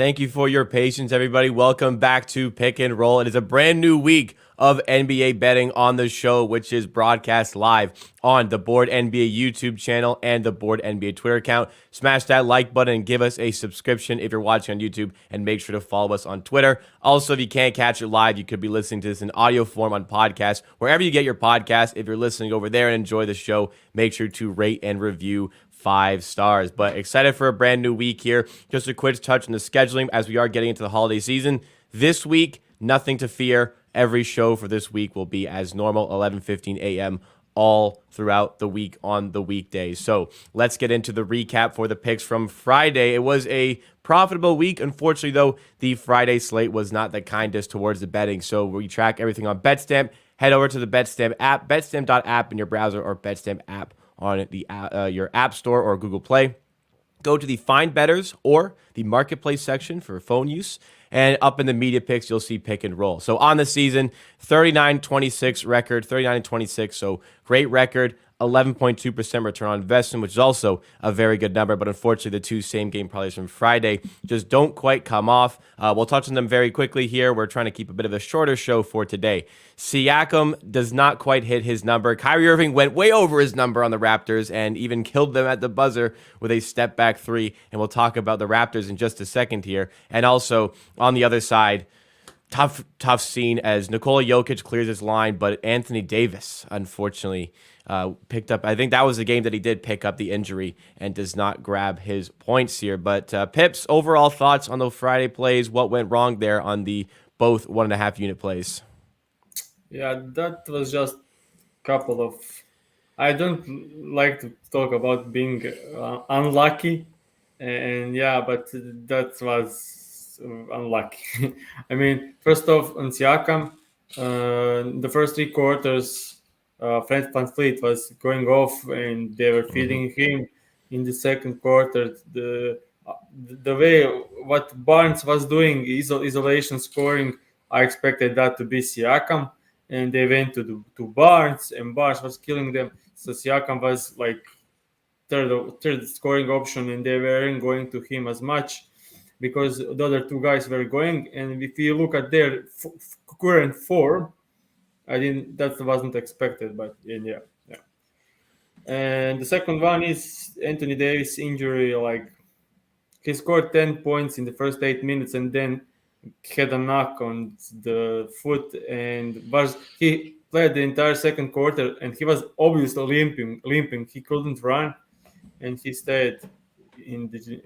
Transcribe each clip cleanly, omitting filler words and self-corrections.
Thank you for your patience, everybody. Welcome back to Pick and Roll. It is a brand new week of NBA betting on the show, which is broadcast live on the Board NBA YouTube channel and the Board NBA Twitter account. Smash that like button and give us a subscription if you're watching on YouTube, and make sure to follow us on Twitter. Also, if you can't catch it live, you could be listening to this in audio form on podcast, wherever you get your podcast. If you're listening over there and enjoy the show, make sure to rate and review 5 stars. But excited for a brand new week here. Just a quick touch on the scheduling as we are getting into the holiday season. This week, nothing to fear. Every show for this week will be as normal, 11:15 a.m. all throughout the week on the weekdays. So let's get into the recap for the picks from Friday. It was a profitable week. Unfortunately, though, the Friday slate was not the kindest towards the betting. So we track everything on Betstamp. Head over to the Betstamp app, betstamp.app in your browser, or Betstamp app on the your App Store or Google Play. Go to the Find Betters or the Marketplace section for phone use. And up in the media picks, you'll see Pick and Roll. So on the season, 39-26 record, 39-26. So great record, 11.2% return on investment, which is also a very good number. But unfortunately, the two same game parlays from Friday just don't quite come off. We'll touch on them very quickly here. We're trying to keep a bit of a shorter show for today. Siakam does not quite hit his number. Kyrie Irving went way over his number on the Raptors and even killed them at the buzzer with a step back three. And we'll talk about the Raptors in just a second here. And also on the other side, tough scene as Nikola Jokic clears his line, but Anthony Davis, unfortunately, picked up. I think that was the game that he did pick up the injury and does not grab his points here. But Pips, overall thoughts on those Friday plays? What went wrong there on the both 1.5 unit plays? Yeah, that was just couple of. I don't like to talk about being unlucky, and yeah, but that was unlucky. I mean, first off, on Siakam, the first 3 quarters, Fred VanVleet was going off, and they were feeding him. In the second quarter, the way what Barnes was doing, isolation scoring, I expected that to be Siakam, and they went to Barnes, and Barnes was killing them. So Siakam was like third scoring option, and they weren't going to him as much because the other two guys were going. And if you look at their current form, I didn't. That wasn't expected, but yeah. And the second one is Anthony Davis injury. Like, he scored 10 points in the first 8 minutes, and then had a knock on the foot, and he played the entire second quarter, and he was obviously limping. He couldn't run, and he stayed in the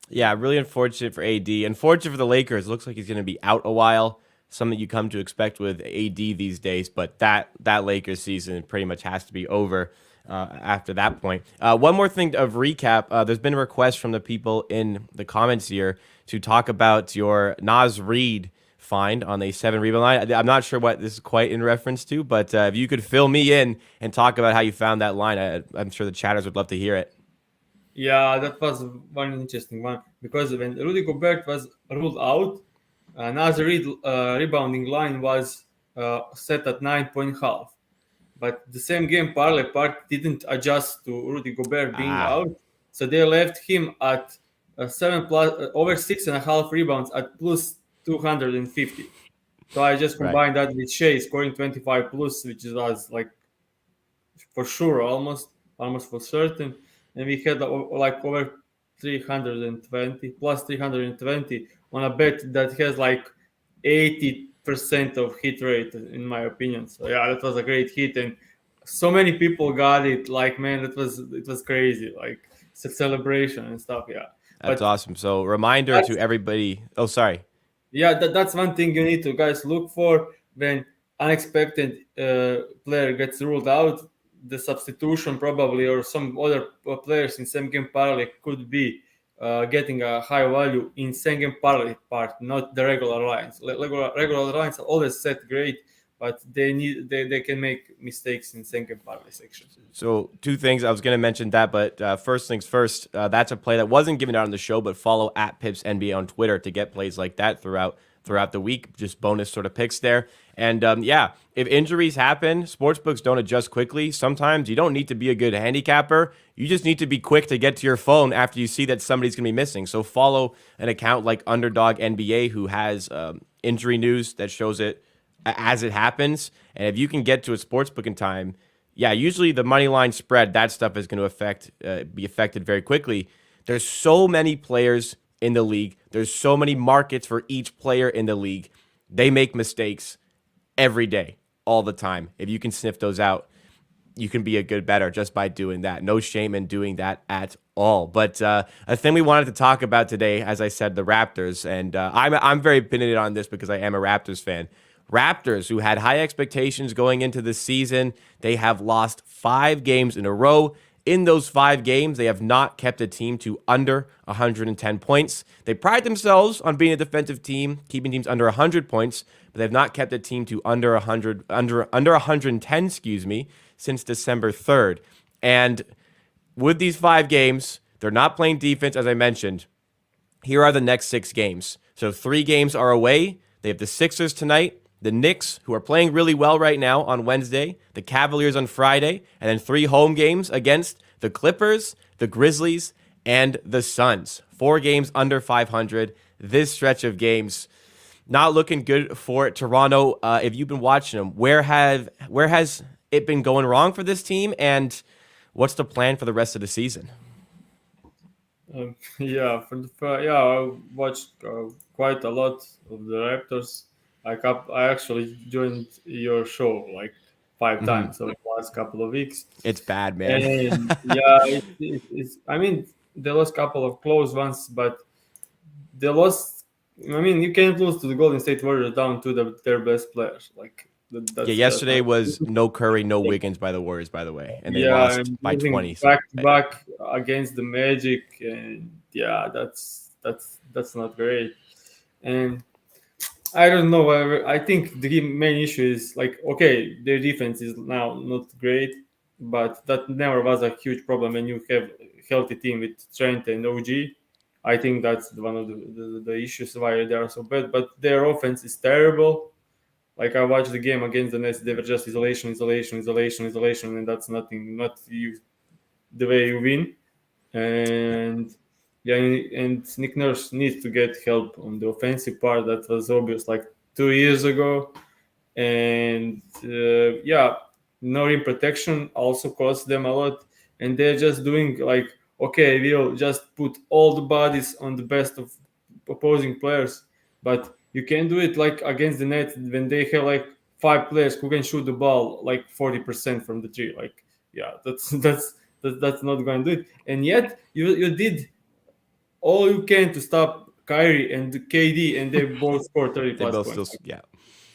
Yeah, really unfortunate for AD. Unfortunate for the Lakers. Looks like he's going to be out a while. Something you come to expect with AD these days, but that Lakers season pretty much has to be over after that point. One more thing of recap. There's been a request from the people in the comments here to talk about your Naz Reid find on a 7 rebound line. I'm not sure what this is quite in reference to, but if you could fill me in and talk about how you found that line, I'm sure the chatters would love to hear it. Yeah, that was one interesting one, because when Rudy Gobert was ruled out, another rebounding line was set at 9.5. But the same game parlay part didn't adjust to Rudy Gobert being out, so they left him at 7 plus over 6.5 rebounds at plus 250. So I just combined that with Shea scoring 25 plus, which was like for sure, almost for certain. And we had like over 320 plus 320 on a bet that has like 80% of hit rate, in my opinion. So yeah, that was a great hit, and so many people got it. Like, man, it was crazy. Like, it's a celebration and stuff. Yeah, That's awesome. So reminder to everybody. Oh, sorry. Yeah, that's one thing you need to guys look for when unexpected player gets ruled out. The substitution probably, or some other players in same game parlay could be getting a high value in same game parlay part, not the regular lines. Regular lines are always set great, but they can make mistakes in same game parlay section. So 2 things. I was going to mention that, but first things first, that's a play that wasn't given out on the show, but follow at Pips NBA on Twitter to get plays like that throughout throughout the week. Just bonus sort of picks there. And yeah, if injuries happen, sportsbooks don't adjust quickly. Sometimes you don't need to be a good handicapper. You just need to be quick to get to your phone after you see that somebody's going to be missing. So follow an account like Underdog NBA who has injury news that shows it as it happens. And if you can get to a sportsbook in time, yeah, usually the money line spread, that stuff is going to be affected very quickly. There's so many players in the league. There's so many markets for each player in the league. They make mistakes every day, all the time. If you can sniff those out, you can be a good bettor just by doing that. No shame in doing that at all. But a thing we wanted to talk about today, as I said, the Raptors, and I'm very opinionated on this because I am a Raptors fan. Raptors, who had high expectations going into the season, they have lost 5 games in a row. In those 5 games, they have not kept a team to under 110 points. They pride themselves on being a defensive team, keeping teams under 100 points, but they've not kept a team to under 110, since December 3rd. And with these 5 games, they're not playing defense, as I mentioned. Here are the next 6 games. So 3 games are away. They have the Sixers tonight, the Knicks, who are playing really well right now, on Wednesday, the Cavaliers on Friday, and then 3 home games against the Clippers, the Grizzlies, and the Suns. 4 games under 500. This stretch of games not looking good for Toronto. If you've been watching them, where has it been going wrong for this team, and what's the plan for the rest of the season? Yeah, I watched quite a lot of the Raptors. I actually joined your show like 5 times over the last couple of weeks, It's bad, man. and yeah, it's. I mean, they lost a couple of close ones, but they lost. I mean, you can't lose to the Golden State Warriors down to their best players. Like Yeah, that's just yesterday not. was no Curry, no Wiggins by the Warriors, by the way, and they Yeah, lost and by losing 20. So back to back against the Magic, and yeah, that's not great. And I don't know. I think the main issue is like, okay, their defense is now not great, but that never was a huge problem when you have a healthy team with Trent and OG. I think that's one of the issues why they are so bad. But their offense is terrible. Like I watched the game against the Nets, they were just isolation, isolation, isolation, isolation, and that's nothing, not you, the way you win. And yeah, and Nick Nurse needs to get help on the offensive part. That was obvious like 2 years ago. And yeah, no rim protection also costs them a lot. And they're just doing like, okay, we'll just put all the bodies on the best of opposing players, but you can do it like against the net when they have like 5 players who can shoot the ball like 40% from the tree. Like, yeah, that's not going to do it. And yet you did all you can to stop Kyrie and KD, and they both scored 30 they plus both still, points. yeah.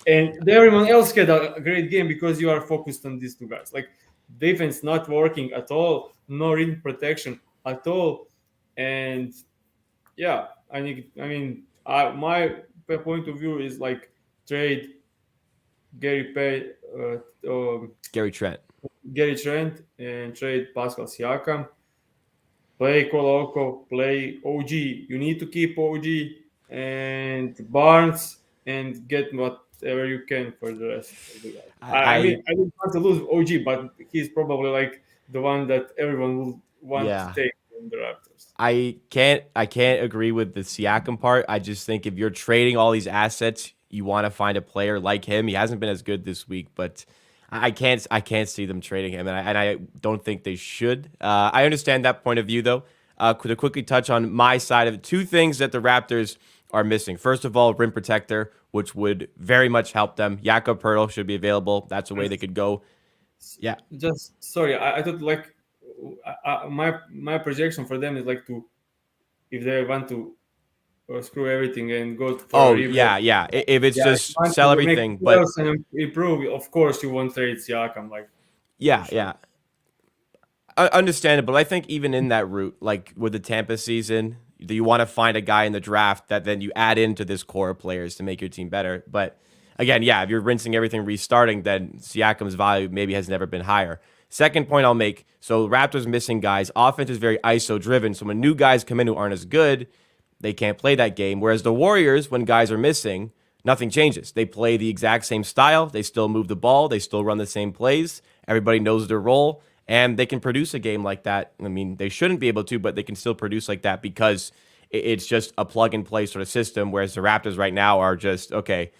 And everyone else had a great game because you are focused on these 2 guys. Like defense not working at all, no rim protection at all, and yeah, my point of view is like trade Gary Pay, Gary Trent. Gary Trent, and trade Pascal Siakam. Play Koloko, play OG. You need to keep OG and Barnes and get whatever you can for the rest of the guys. I mean, I I don't want to lose OG, but he's probably like the one that everyone will want to yeah. take from the Raptors. I can't agree with the Siakam part. I just think if you're trading all these assets, you want to find a player like him. He hasn't been as good this week, but I can't see them trading him, and I don't think they should. I understand that point of view though. To quickly touch on my side of it, 2 things that the Raptors are missing. First of all, rim protector, which would very much help them. Jakob Pertl should be available. That's a way they could go. Yeah. Just sorry, I thought like my projection for them is like to, if they want to screw everything and go for a Oh rebuild. yeah, yeah. If it's Yeah, if you just want sell to make everything, but players and improve, of course you won't trade Siakam, like for yeah, sure. yeah. Understandable. I think even in that route, like with the Tampa season, you want to find a guy in the draft that then you add into this core of players to make your team better. But again, yeah, if you're rinsing everything, restarting, then Siakam's value maybe has never been higher. Second point I'll make, so Raptors missing guys. Offense is very ISO driven. So when new guys come in who aren't as good, they can't play that game. Whereas the Warriors, when guys are missing, nothing changes. They play the exact same style. They still move the ball. They still run the same plays. Everybody knows their role, and they can produce a game like that. I mean, they shouldn't be able to, but they can still produce like that because it's just a plug and play sort of system. Whereas the Raptors right now are just, okay,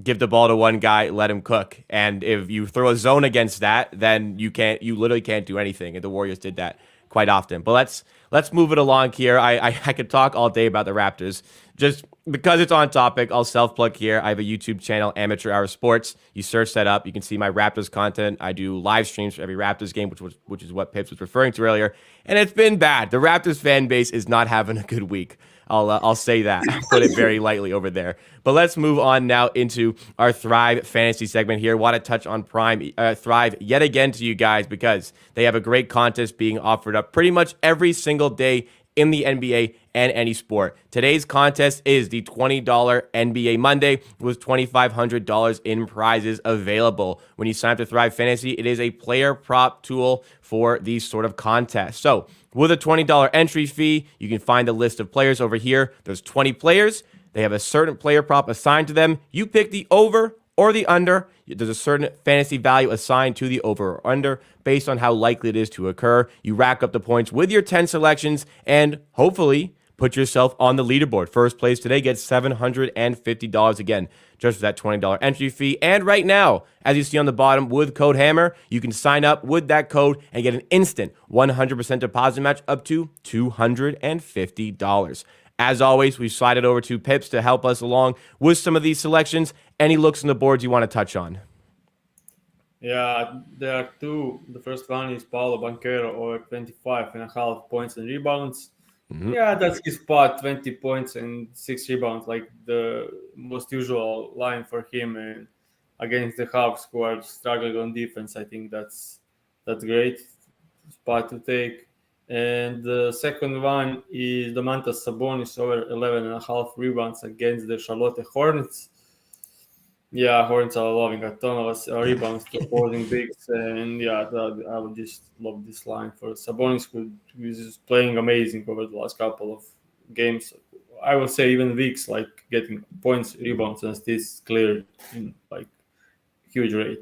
give the ball to one guy, let him cook. And if you throw a zone against that, then you literally can't do anything. And the Warriors did that quite often. But let's move it along here. I could talk all day about the Raptors. Just because it's on topic, I'll self plug here. I have a YouTube channel, Amateur Hour Sports. You search that up, you can see my Raptors content. I do live streams for every Raptors game, which is what Pips was referring to earlier. And it's been bad. The Raptors fan base is not having a good week. I'll say that. Put it very lightly over there. But let's move on now into our Thrive fantasy segment here. Want to touch on Thrive yet again to you guys because they have a great contest being offered up pretty much every single day in the NBA and any sport. Today's contest is the $20 NBA Monday with $2,500 in prizes available. When you sign up to Thrive Fantasy, it is a player prop tool for these sort of contests. So with a $20 entry fee, you can find a list of players over here. There's 20 players. They have a certain player prop assigned to them. You pick the over or the under. There's a certain fantasy value assigned to the over or under based on how likely it is to occur. You rack up the points with your 10 selections and hopefully put yourself on the leaderboard. First place today gets $750 again, just for that $20 entry fee. And right now, as you see on the bottom with code HAMMER, you can sign up with that code and get an instant 100% deposit match up to $250. As always, we've slided over to Pips to help us along with some of these selections. Any looks on the boards you want to touch on? Yeah, there are two. The first one is Paulo Banchero over 25.5 points and rebounds. Yeah, that's his spot, 20 points and 6 rebounds, like the most usual line for him. And against the Hawks, who are struggling on defense, I think that's great spot to take. And the second one is Domantas Sabonis over 11.5 rebounds against the Charlotte Hornets. Yeah, Hornets are loving a ton of rebounds to opposing bigs, and yeah, I would just love this line for Sabonis, who is playing amazing over the last couple of games. I would say even weeks, like getting points, rebounds, and assists clear in like huge rate.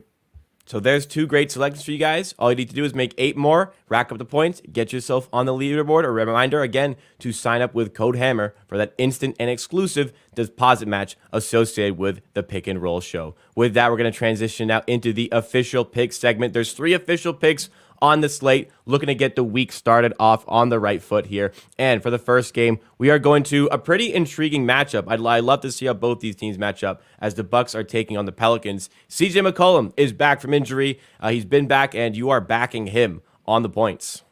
So there's two great selections for you guys. All you need to do is make 8 more, rack up the points, get yourself on the leaderboard. A reminder again to sign up with code HAMMER for that instant and exclusive deposit match associated with the Pick and Roll show. With that, we're going to transition now into the official pick segment. There's 3 official picks on the slate, looking to get the week started off on the right foot here. And for the first game, we are going to a pretty intriguing matchup. I'd love to see how both these teams match up as the Bucks are taking on the Pelicans. CJ McCollum is back from injury. He's been back, and you are backing him on the points.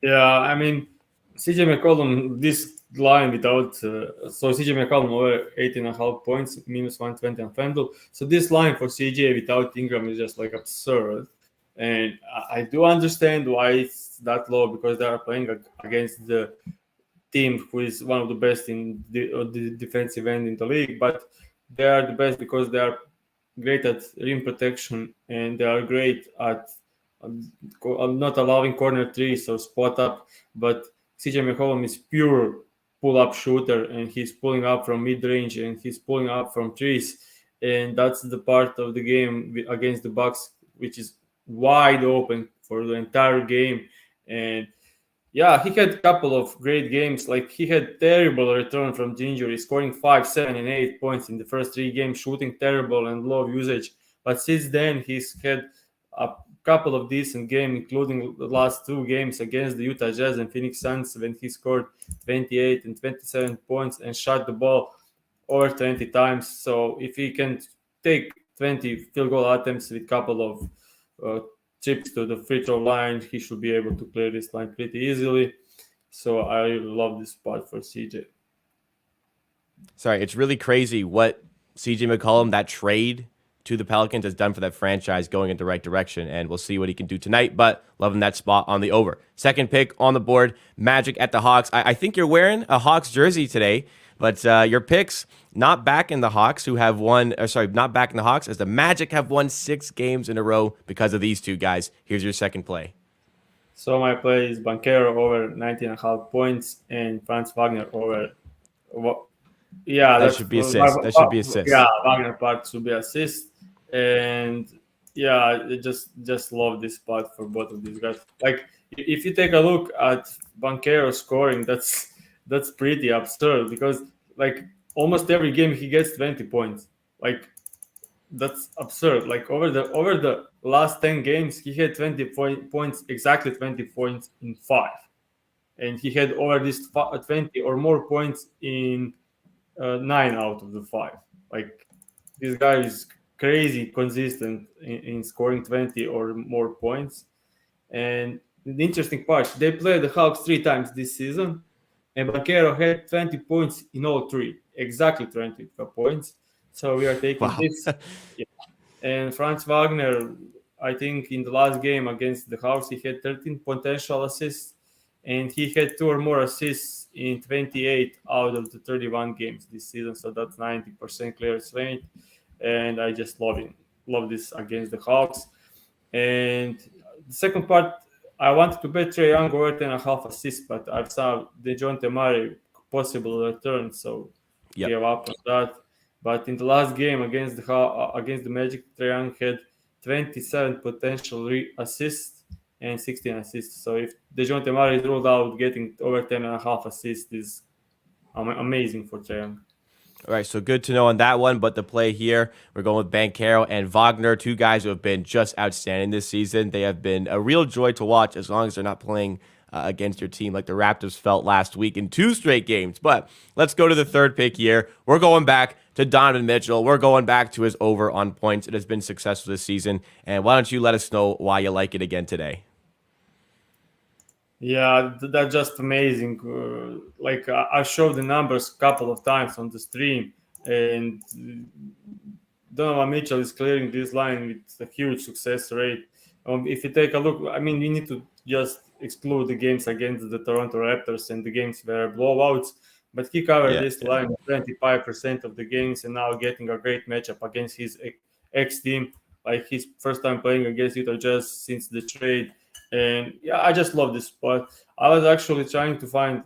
Yeah, I mean, CJ McCollum, this line without, so CJ McCollum over 18.5 points, minus 120 on FanDuel. So this line for CJ without Ingram is just like absurd. And I do understand why it's that low, because they are playing against the team who is one of the best in the defensive end in the league. But they are the best because they are great at rim protection, and they are great at not allowing corner threes or spot up. But CJ McCollum is pure pull-up shooter, and he's pulling up from mid-range, and he's pulling up from threes. And that's the part of the game against the Bucks which is wide open for the entire game. And yeah, he had a couple of great games. Like, he had terrible return from the injury, scoring 5, 7, and 8 points in the first 3 games, shooting terrible and low usage. But since then, he's had a couple of decent games, including the last 2 games against the Utah Jazz and Phoenix Suns, when he scored 28 and 27 points and shot the ball over 20 times. So if he can take 20 field goal attempts with a couple of chips to the free throw line, he should be able to clear this line pretty easily. So I love this spot for CJ. Sorry, it's really crazy what CJ McCollum, that trade to the Pelicans, has done for that franchise, going in the right direction, and we'll see what he can do tonight, but loving that spot on the over. Second pick on the board, Magic at the Hawks. I think you're wearing a Hawks jersey today, but your picks, not back in the Hawks, who have won, not back in the Hawks, as the Magic have won 6 games in a row because of these two guys. Here's your second play. So my play is Banchero over 19.5 points and Franz Wagner over Yeah, That that's should be assist. That should be assist. yeah. Wagner part should be assist, and yeah, I just love this spot for both of these guys. Like if you take a look at Banquero scoring, that's pretty absurd because like almost every game he gets 20 points. Like that's absurd. Like over the last 10 games, he had 20 points, exactly 20 points in five, and he had over this 20 or more points in 9 out of the five. Like this guy is crazy consistent in scoring 20 or more points. And the interesting part, they played the Hawks 3 times this season, and Banquero had 20 points in all three, exactly 20 points. So we are taking Wow. this. Yeah. And Franz Wagner, I think in the last game against the Hawks, he had 13 potential assists, and he had 2 or more assists in 28 out of the 31 games this season. So that's 90% clearance rate, and I just love this against the Hawks. And the second part, I wanted to bet Trey Young over 10.5 assists, but I saw DeJounte Murray possible return, so Yep. gave up on that. But in the last game against the Magic, Trey Young had 27 potential assists and 16 assists. So if DeJounte Murray is ruled out, getting over 10.5 assists is amazing for Trey Young. All right, so good to know on that one. But the play here, we're going with Banchero and Wagner, two guys who have been just outstanding this season. They have been a real joy to watch as long as they're not playing against your team like the Raptors felt last week in 2 straight games. But let's go to the third pick here. We're going back to Donovan Mitchell. We're going back to his over on points. It has been successful this season. And why don't you let us know why you like it again today? Yeah, that's just amazing. Like I showed the numbers a couple of times on the stream, and Donovan Mitchell is clearing this line with a huge success rate. If you take a look, I mean, you need to just exclude the games against the Toronto Raptors and the games where blowouts, but he covered Yeah, this line 25% of the games, and now getting a great matchup against his ex team, like his first time playing against Utah Jazz since the trade. And yeah, I just love this spot. I was actually trying to find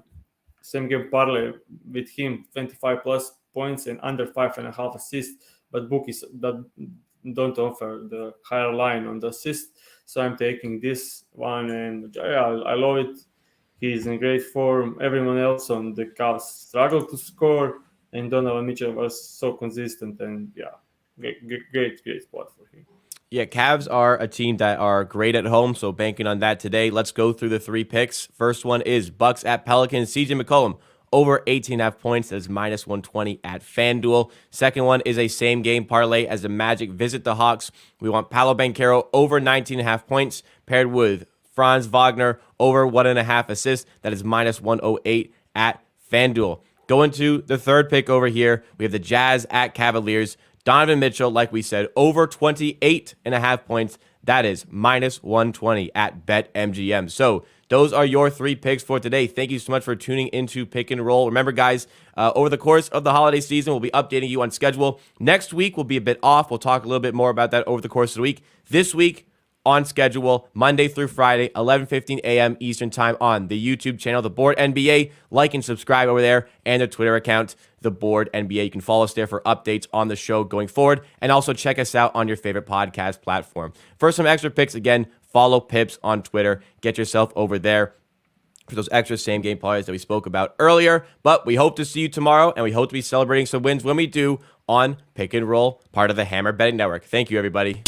same game parlay with him, 25 plus points and under 5.5 assists, but bookies that don't offer the higher line on the assist. So I'm taking this one, and yeah, I love it. He's in great form. Everyone else on the Cavs struggled to score, and Donovan Mitchell was so consistent, and yeah, great spot for him. Yeah, Cavs are a team that are great at home, so banking on that today. Let's go through the 3 picks. First one is Bucks at Pelicans. CJ McCollum over 18.5 points. That is minus 120 at FanDuel. Second one is a same game parlay as the Magic visit the Hawks. We want Paolo Banchero over 19.5 points paired with Franz Wagner over 1.5 assists. That is minus 108 at FanDuel. Going to the third pick over here, we have the Jazz at Cavaliers. Donovan Mitchell, like we said, over 28.5 points. That is minus 120 at BetMGM. So those are your 3 picks for today. Thank you so much for tuning into Pick and Roll. Remember, guys, over the course of the holiday season, we'll be updating you on schedule. Next week, we'll be a bit off. We'll talk a little bit more about that over the course of the week. This week, on schedule, Monday through Friday, 11:15 a.m. Eastern Time on the YouTube channel, The Board NBA. Like and subscribe over there, and the Twitter account, The Board NBA. You can follow us there for updates on the show going forward, and also check us out on your favorite podcast platform. For some extra picks, again, follow Pips on Twitter. Get yourself over there for those extra same-game parlays that we spoke about earlier. But we hope to see you tomorrow, and we hope to be celebrating some wins when we do on Pick and Roll, part of the Hammer Betting Network. Thank you, everybody.